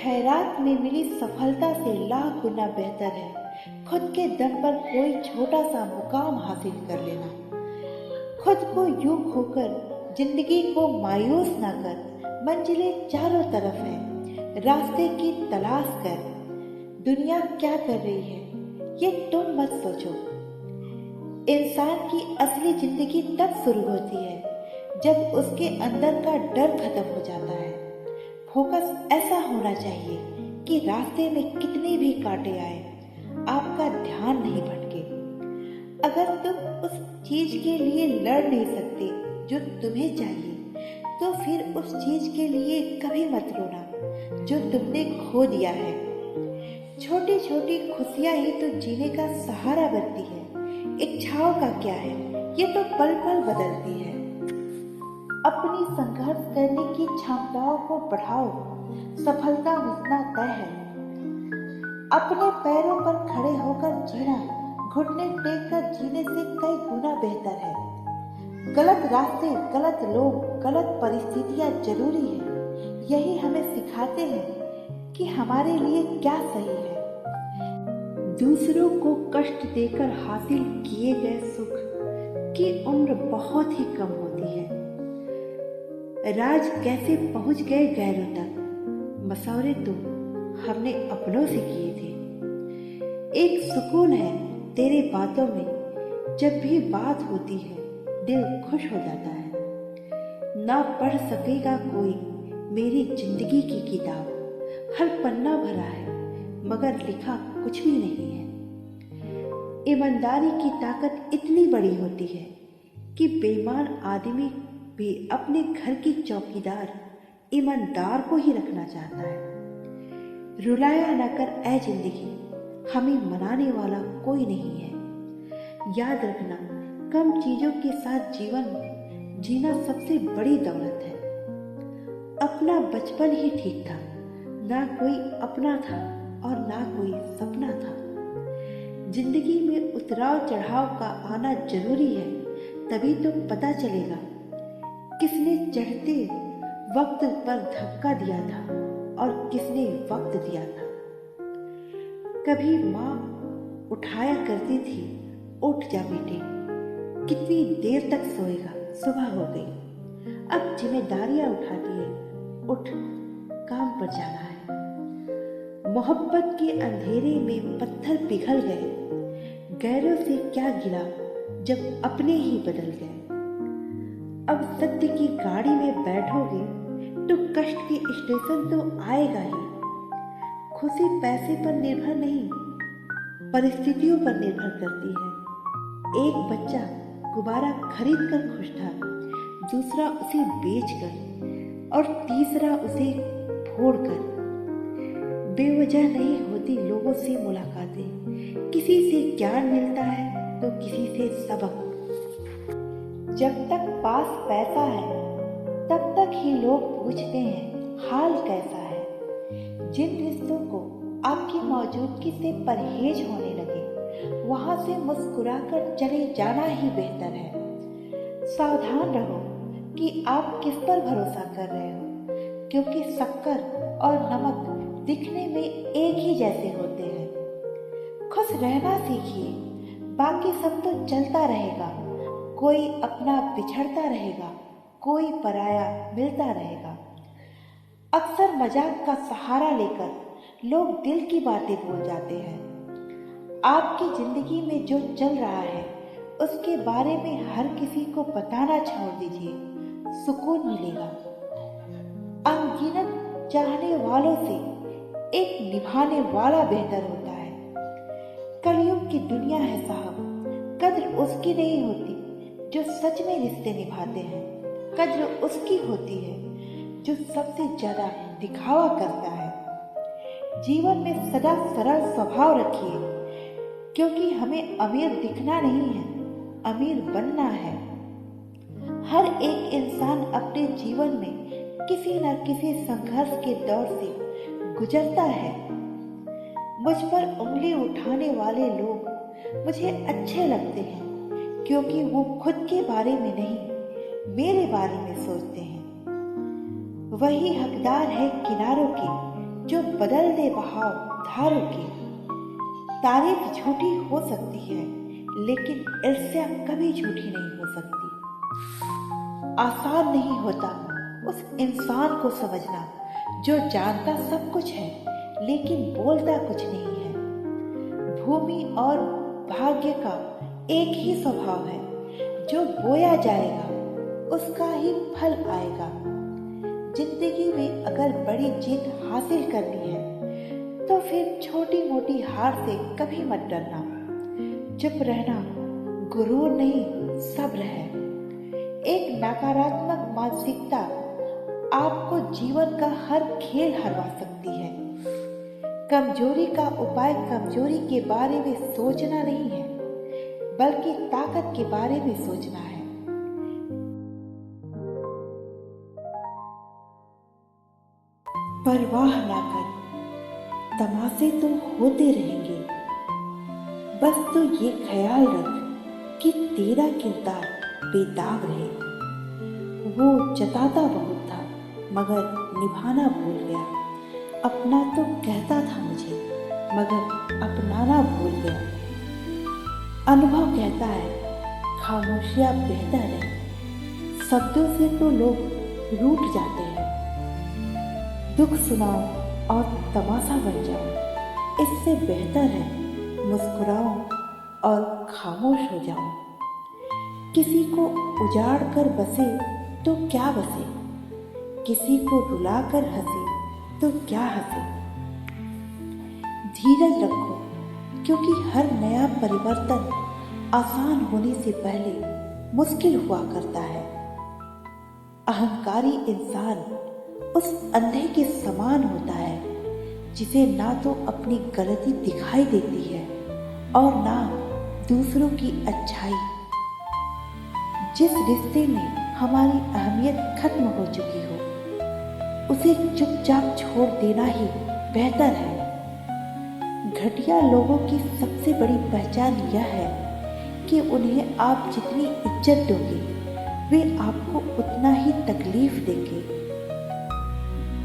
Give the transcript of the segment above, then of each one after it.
खैरात में मिली सफलता से लाख गुना बेहतर है खुद के दम पर कोई छोटा सा मुकाम हासिल कर लेना। खुद को यूं खोकर जिंदगी को मायूस ना कर, मंजिलें चारों तरफ है, रास्ते की तलाश कर। दुनिया क्या कर रही है ये तुम मत सोचो। इंसान की असली जिंदगी तब शुरू होती है जब उसके अंदर का डर खत्म हो जाता है। फोकस ऐसा होना चाहिए कि रास्ते में कितने भी कांटे आए, आपका ध्यान नहीं भटके। अगर तुम उस चीज के लिए लड़ नहीं सकते जो तुम्हें चाहिए, तो फिर उस चीज के लिए कभी मत रोना जो तुमने खो दिया है। छोटी छोटी खुशियां ही तो जीने का सहारा बनती है। इच्छाओं का क्या है, ये तो पल पल बदलती है। अपनी संघर्ष करने की क्षमताओं को बढ़ाओ, सफलता मिलना तय है। अपने पैरों पर खड़े होकर जीना घुटने टेक कर जीने से कई गुना बेहतर है। गलत रास्ते, गलत लोग, गलत परिस्थितियां जरूरी है। यही हमें सिखाते हैं कि हमारे लिए क्या सही है। दूसरों को कष्ट देकर हासिल किए गए सुख की उम्र बहुत ही कम होती है। राज कैसे पहुंच गए गैरों तक, मशवरे तो हमने अपनों से किए थे। एक सुकून है तेरे बातों में, जब भी बात होती है दिल खुश हो जाता है। ना पढ़ सकेगा कोई मेरी जिंदगी की किताब, हर पन्ना भरा है मगर लिखा कुछ भी नहीं है। ईमानदारी की ताकत इतनी बड़ी होती है कि बेईमान आदमी भी अपने घर की चौकीदार ईमानदार को ही रखना चाहता है। रुलाया न कर ऐ जिंदगी, हमें मनाने वाला कोई नहीं है। याद रखना, कम चीजों के साथ जीवन जीना सबसे बड़ी दौलत है। अपना बचपन ही ठीक था, ना कोई अपना था और ना कोई सपना था। जिंदगी में उतराव चढ़ाव का आना जरूरी है, तभी तो पता चलेगा किसने चढ़ते वक्त पर धक्का दिया था और किसने वक्त दिया था। कभी माँ उठाया करती थी, उठ जा बेटे, कितनी देर तक सोएगा, सुबह हो गई। अब जिम्मेदारियां उठाती है, उठ काम पर जाना है। मोहब्बत के अंधेरे में पत्थर पिघल गए, गैरों से क्या गिला जब अपने ही बदल गए। अब सत्य की गाड़ी में बैठोगे तो कष्ट के स्टेशन तो आएगा ही। खुशी पैसे पर निर्भर नहीं, परिस्थितियों पर निर्भर करती है। एक बच्चा गुब्बारा खरीद कर खुश था, दूसरा उसे बेचकर और तीसरा उसे फोड़कर। बेवजह नहीं होती लोगों से मुलाकातें, किसी से ज्ञान मिलता है तो किसी से सबक। जब तक पास पैसा है तब तक ही लोग पूछते हैं हाल कैसा है। जिन रिश्तों को आपकी मौजूदगी से परहेज होने लगे, वहां से मुस्कुराकर चले जाना ही बेहतर है। सावधान रहो कि आप किस पर भरोसा कर रहे हो, क्योंकि शक्कर और नमक दिखने में एक ही जैसे होते हैं। खुश रहना सीखिए, बाकी सब तो चलता रहेगा। कोई अपना बिछड़ता रहेगा, कोई पराया मिलता रहेगा। अक्सर मजाक का सहारा लेकर लोग दिल की बातें भूल जाते हैं। आपकी जिंदगी में जो चल रहा है उसके बारे में हर किसी को बताना छोड़ दीजिए, सुकून मिलेगा। अनगिनत चाहने वालों से एक निभाने वाला बेहतर होता है। कलयुग की दुनिया है साहब, कद्र उसकी नहीं होती जो सच में रिश्ते निभाते हैं, कद्र उसकी होती है जो सबसे ज्यादा दिखावा करता है। जीवन में सदा सरल स्वभाव रखिए, क्योंकि हमें अमीर दिखना नहीं है, अमीर बनना है। हर एक इंसान अपने जीवन में किसी न किसी संघर्ष के दौर से गुजरता है। मुझ पर उंगली उठाने वाले लोग मुझे अच्छे लगते हैं, क्योंकि वो खुद के बारे में नहीं, मेरे बारे में सोचते हैं। वही हकदार है किनारों के जो बदल दे बहाव धारों के। तारीफ झूठी हो सकती है, लेकिन ईर्ष्या कभी झूठी नहीं हो सकती। आसान नहीं होता उस इंसान को समझना जो जानता सब कुछ है लेकिन बोलता कुछ नहीं है। भूमि और भाग्य का एक ही स्वभाव है, जो बोया जाएगा उसका ही फल आएगा। जिंदगी में अगर बड़ी जीत हासिल करनी है तो फिर छोटी मोटी हार से कभी मत डरना। चुप रहना गुरूर नहीं, सब्र है। एक नकारात्मक मानसिकता आपको जीवन का हर खेल हरवा सकती है। कमजोरी का उपाय कमजोरी के बारे में सोचना नहीं है, बल्कि ताकत के बारे में सोचना है। परवाह ना कर, तमाशे तो होते रहेंगे। बस तो ये ख्याल रख कि तेरा किरदार बेदाग रहे। वो जताता बहुत था मगर निभाना भूल गया। अपना तो कहता था मुझे मगर अपनाना भूल गया। अनुभव कहता है खामोशियाँ बेहतर है। शब्दों से तो लोग रूठ जाते हैं। दुख सुनाओ और तमाशा बन जाओ, इससे बेहतर है मुस्कुराओ और खामोश हो जाओ। किसी को उजाड़ कर बसे तो क्या बसे, किसी को रुला कर हंसे तो क्या हंसे। धीरज रखो, क्योंकि हर नया परिवर्तन आसान होने से पहले मुश्किल हुआ करता है। अहंकारी इंसान उस अंधे के समान होता है जिसे ना तो अपनी गलती दिखाई देती है और ना दूसरों की अच्छाई। जिस रिश्ते में हमारी अहमियत खत्म हो चुकी हो उसे चुपचाप छोड़ देना ही बेहतर है। घटिया लोगों की सबसे बड़ी पहचान यह है कि उन्हें आप जितनी इज्जत दोगे वे आपको उतना ही तकलीफ देंगे।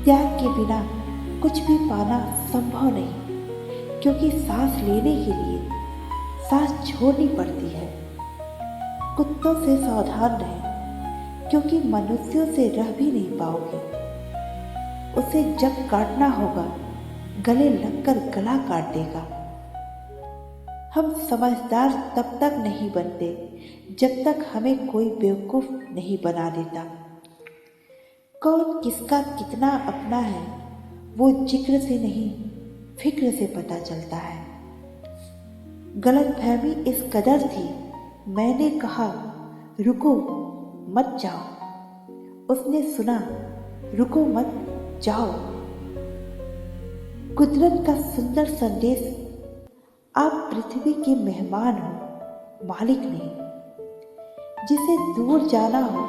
त्याग के बिना कुछ भी पाना संभव नहीं, क्योंकि सांस लेने के लिए सांस छोड़नी पड़ती है। कुत्तों से सावधान रहें, क्योंकि मनुष्यों से रह भी नहीं पाओगे। उसे जब काटना होगा गले लगकर गला काट देगा। हम समझदार तब तक नहीं बनते जब तक हमें कोई बेवकूफ नहीं बना देता। कौन किसका कितना अपना है वो जिक्र से नहीं फिक्र से पता चलता है। गलतफहमी इस कदर थी, मैंने कहा रुको मत जाओ, उसने सुना रुको मत जाओ। कुदरत का सुंदर संदेश, आप पृथ्वी के मेहमान हो, मालिक नहीं। जिसे दूर जाना हो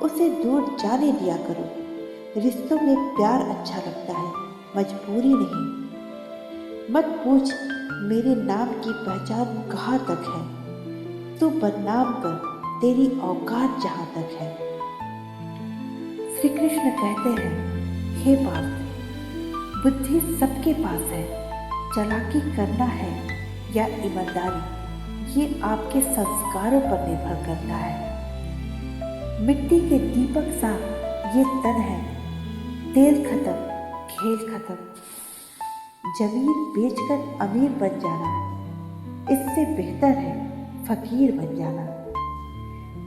उसे दूर जाने दिया करो। रिश्तों में प्यार अच्छा लगता है, मजबूरी नहीं। मत पूछ मेरे नाम की पहचान कहाँ तक है, तू बदनाम कर तेरी औकात जहाँ तक है। श्री कृष्ण कहते हैं, हे पार्थ, बुद्धि सबके पास है। चालाकी करना है या ईमानदारी, ये आपके संस्कारों पर निर्भर करता है। मिट्टी के दीपक सा ये तन है, तेल खत्म खेल खत्म। जमीन बेचकर अमीर बन जाना इससे बेहतर है फकीर बन जाना।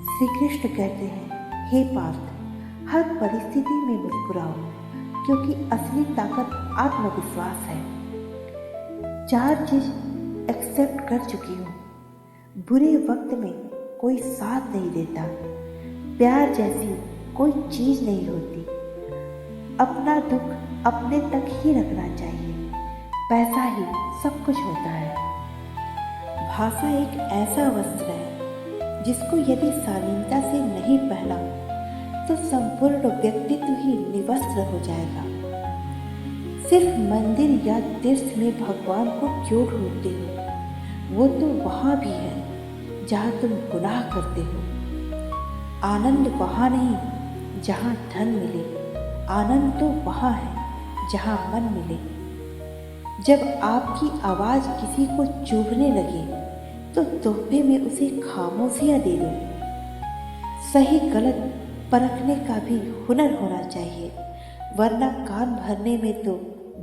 श्री कृष्ण कहते हैं, हे पार्थ, हर परिस्थिति में मुस्कुराओ, क्योंकि असली ताकत आत्मविश्वास है। 4 चीज एक्सेप्ट कर चुकी हूँ। बुरे वक्त में कोई साथ नहीं देता, प्यार जैसी कोई चीज नहीं होती, अपना दुख अपने तक ही रखना चाहिए, पैसा ही सब कुछ होता है। भाषा एक ऐसा वस्त्र है जिसको यदि शालीनता से नहीं पहना तो संपूर्ण व्यक्तित्व ही निवस्त्र हो जाएगा। सिर्फ मंदिर या तीर्थ में भगवान को क्यों ढूंढते हो, वो तो वहाँ भी है जहाँ तुम गुनाह करते हो। आनंद वहाँ नहीं जहाँ धन मिले, आनंद तो वहाँ है जहां मन मिले। जब आपकी आवाज किसी को चुभने लगे तो तोहफे में उसे खामोशियां दे दो। सही गलत परखने का भी हुनर होना चाहिए, वरना कान भरने में तो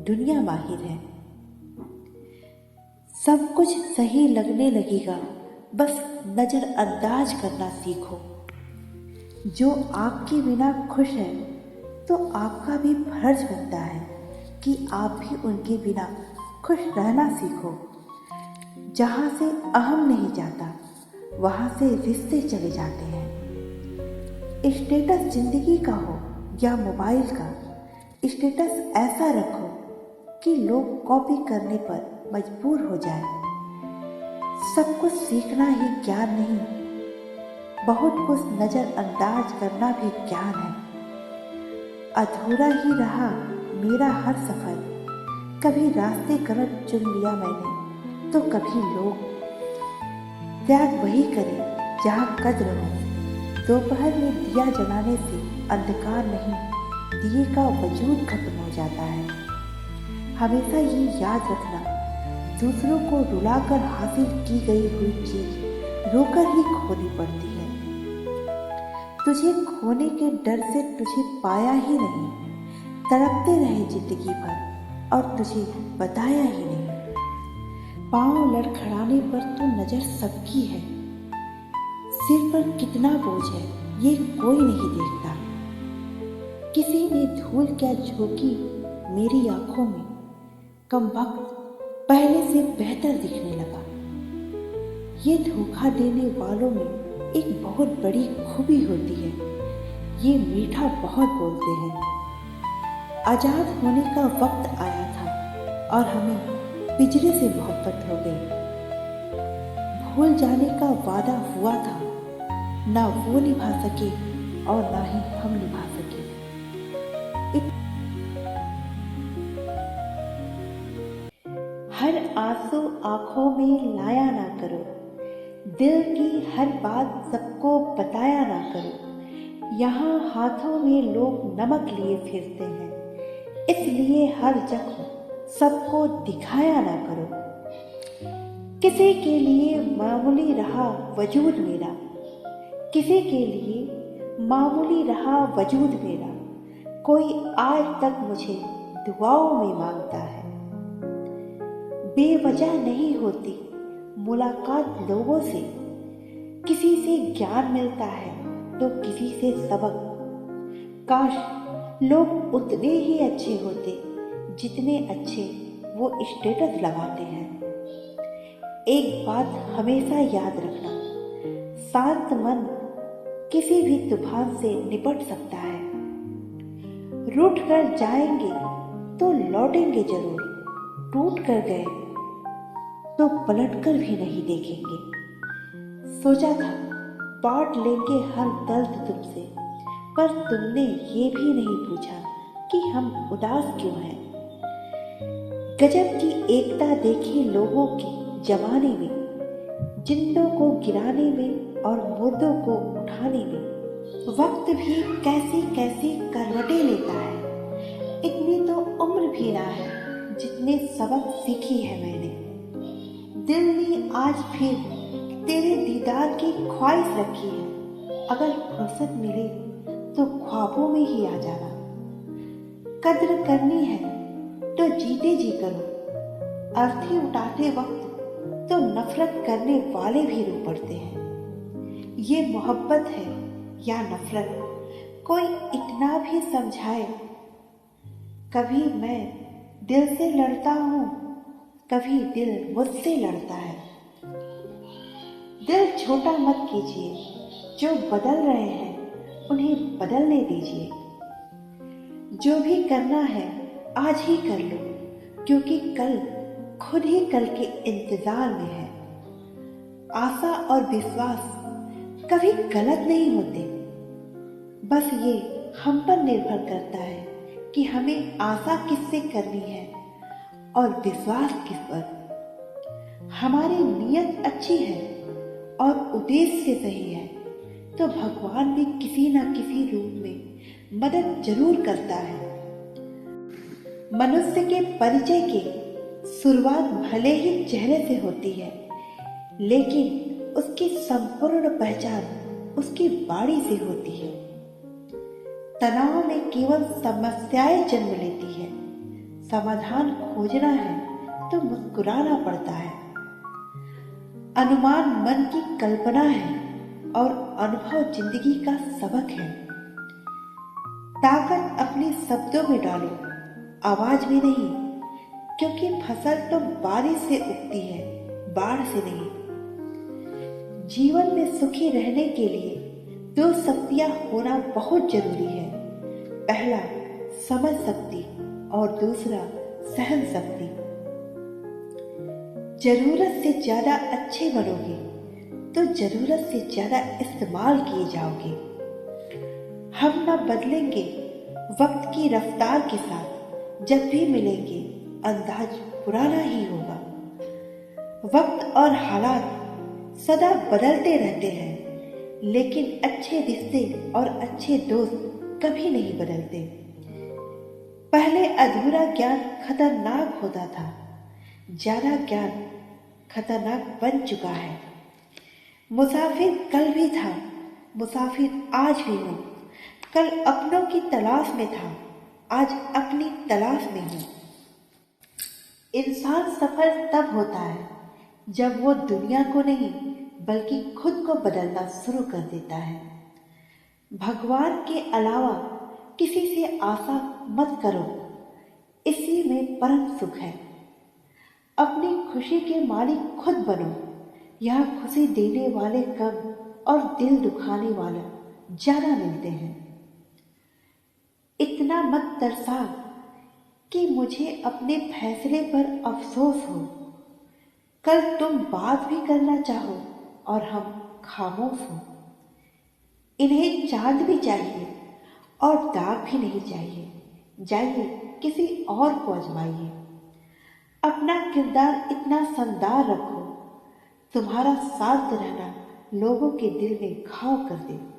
दुनिया माहिर है। सब कुछ सही लगने लगेगा, बस नजरअंदाज करना सीखो। जो आपके बिना खुश है तो आपका भी फर्ज बनता है कि आप भी उनके बिना खुश रहना सीखो। जहाँ से अहम नहीं जाता, वहाँ से रिश्ते चले जाते हैं। स्टेटस जिंदगी का हो या मोबाइल का, स्टेटस ऐसा रखो कि लोग कॉपी करने पर मजबूर हो जाए। सब कुछ सीखना ही ज्ञान नहीं, बहुत कुछ नजरअंदाज करना भी ज्ञान है। अधूरा ही रहा मेरा हर सफर, कभी रास्ते गलत चुन लिया मैंने तो कभी लोग। त्याग वही करे जहाँ कद्र हो, दोपहर में दिया जलाने से अंधकार नहीं, दिए का वजूद खत्म हो जाता है। हमेशा ये याद रखना, दूसरों को रुलाकर हासिल की गई हुई चीज रोकर ही खोनी पड़ती है। तुझे खोने के डर से तुझे पाया ही नहीं, तड़पते रहे जिंदगी भर और तुझे बताया ही नहीं। पांव लड़खड़ाने पर तो नजर सबकी है, सिर पर कितना बोझ है ये कोई नहीं देखता। किसी ने धूल क्या झोंकी मेरी आंखों में, कम वक्त पहले से बेहतर दिखने लगा। ये धोखा देने वालों में एक बहुत बड़ी खूबी होती है, ये मीठा बहुत बोलते हैं। आजाद होने का वक्त आया था और हमें पिंजरे से मोहब्बत हो गई। भूल जाने का वादा हुआ था, ना वो निभा सके और ना ही हम निभा सके। हर आंसू आंखों में लाया ना करो, दिल की हर बात सबको बताया ना करो। यहाँ हाथों में लोग नमक लिए फिरते हैं, इसलिए हर जख्म सबको दिखाया ना करो। किसी के लिए मामूली रहा वजूद मेरा, किसी के लिए मामूली रहा वजूद मेरा। कोई आज तक मुझे दुआओं में मांगता है। बेवजह नहीं होती मुलाकात लोगों से, किसी से ज्ञान मिलता है तो किसी से सबक। काश लोग उतने ही अच्छे होते जितने अच्छे वो स्टेटस लगाते हैं। एक बात हमेशा याद रखना, शांत मन किसी भी तूफान से निपट सकता है। रूठ कर जाएंगे तो लौटेंगे जरूर, टूट कर गए तो पलट कर भी नहीं देखेंगे। सोचा था बांट लेंगे हर दर्द तुमसे, पर तुमने ये भी नहीं पूछा कि हम उदास क्यों हैं। गजब की एकता देखी लोगों की जमाने में, जिंदों को गिराने में और मुर्दों को उठाने में। वक्त भी कैसी कैसी करवटें लेता है, इतनी तो उम्र भी ना है जितने सबक सीखी है मैंने। दिल ने आज फिर तेरे दीदार की ख्वाहिश रखी है, अगर फुर्सत मिले तो ख्वाबों में ही आ जाना। कद्र करनी है तो जीते जी करो, अर्थी उठाते वक्त तो नफरत करने वाले भी रो पड़ते हैं। ये मोहब्बत है या नफरत, कोई इतना भी समझाए। कभी मैं दिल से लड़ता हूँ, कभी दिल मुझसे लड़ता है। दिल छोटा मत कीजिए, जो बदल रहे हैं उन्हें बदलने दीजिए। जो भी करना है आज ही कर लो, क्योंकि कल खुद ही कल के इंतजार में है। आशा और विश्वास कभी गलत नहीं होते, बस ये हम पर निर्भर करता है कि हमें आशा किससे करनी है और विश्वास किस पर। हमारी नीयत अच्छी है और उद्देश्य सही है तो भगवान भी किसी न किसी रूप में मदद जरूर करता है। मनुष्य के परिचय की शुरुआत भले ही चेहरे से होती है, लेकिन उसकी संपूर्ण पहचान उसकी वाणी से होती है। तनाव में केवल समस्याएं जन्म लेती है। समाधान खोजना है तो मुस्कुराना पड़ता है। अनुमान मन की कल्पना है और अनुभव जिंदगी का सबक है। ताकत अपने शब्दों में डालो, आवाज में नहीं, क्योंकि फसल तो बारिश से उगती है, बाढ़ से नहीं। जीवन में सुखी रहने के लिए दो शक्तियां होना बहुत जरूरी है। पहला समझ शक्ति और दूसरा सहन शक्ति। जरूरत से ज्यादा अच्छे बनोगे तो जरूरत से ज्यादा इस्तेमाल किए जाओगे। हम न बदलेंगे वक्त की रफ्तार के साथ, जब भी मिलेंगे अंदाज पुराना ही होगा। वक्त और हालात सदा बदलते रहते हैं, लेकिन अच्छे रिश्ते और अच्छे दोस्त कभी नहीं बदलते। पहले अधूरा ज्ञान खतरनाक होता था, ज्यादा ज्ञान खतरनाक बन चुका है। मुसाफिर कल भी था, मुसाफिर आज भी हूं। कल अपनों की तलाश में था, आज अपनी तलाश में हूं। इंसान सफल तब होता है जब वो दुनिया को नहीं बल्कि खुद को बदलना शुरू कर देता है। भगवान के अलावा किसी से आशा मत करो, इसी में परम सुख है। अपनी खुशी के मालिक खुद बनो। यह खुशी देने वाले कम और दिल दुखाने वाले ज्यादा मिलते हैं। इतना मत तरसा कि मुझे अपने फैसले पर अफसोस हो। कल तुम बात भी करना चाहो और हम खामोश हो। इन्हें चांद भी चाहिए और दाग भी नहीं चाहिए। जाइए किसी और को आजमाइए। अपना किरदार इतना शानदार रखो, तुम्हारा शांत रहना लोगों के दिल में घाव कर दे।